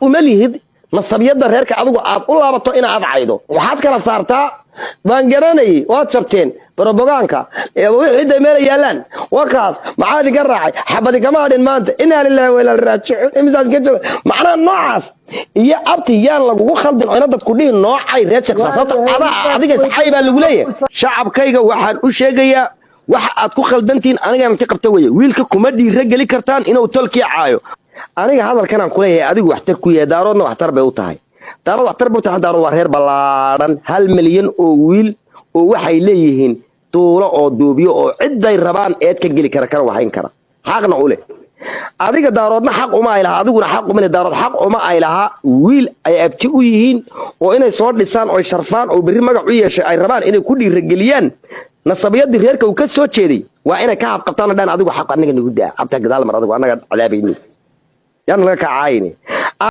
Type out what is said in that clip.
umalihid nasabiyada reerka adigu aad u laabato in aad caydo waxaad kala saartaa baan garanay waad jabteen borobogaanka wixii meel yaalaan wakaas maxaad iga raacay xabadi kama hadhin maanta inaa lillahi wa inaa ilaihi raaji'uun imisaad ka jooga macnaha noocaas iyo abti yaan lagugu khaldin oo inad dadku dhihin noocay reer shaqsaasata adiga saxay baa lagu leeyahay shacabkayga waxaan u sheegayaa waxa aad ku khaldantiin aniga ma ka qabta weeye wiilka kuma dhiira gali kartaan inuu tolkii caayo aniga hadalkan aan ku leeyahay adigu waxtar ku yahay daaroodna waxtar bay u tahay daarood waxtar buu tahay daarood waa reer ballaaran 1 milyan oo wiil oo waxay leeyihiin tuulo oo duubiyo oo ciday rabaan eed ka gali kara waxayn kara xaqna u leh adiga daaroodna xaq uma ay laha adiguna xaq uma leh daarood xaq uma ay laha wiil ay abti u yihiin oo inay soo dhisaan oo sharfaan oo bari magac u yeeshay ay rabaan inay ku dhiira galiyaan nasabiyada reerka uu ka soo jeeday waa inay ka habqabtaan dhan adigu xaq aniga nagu daa abta gadaal mar adigu anaga calaabayni yan laga kacaayni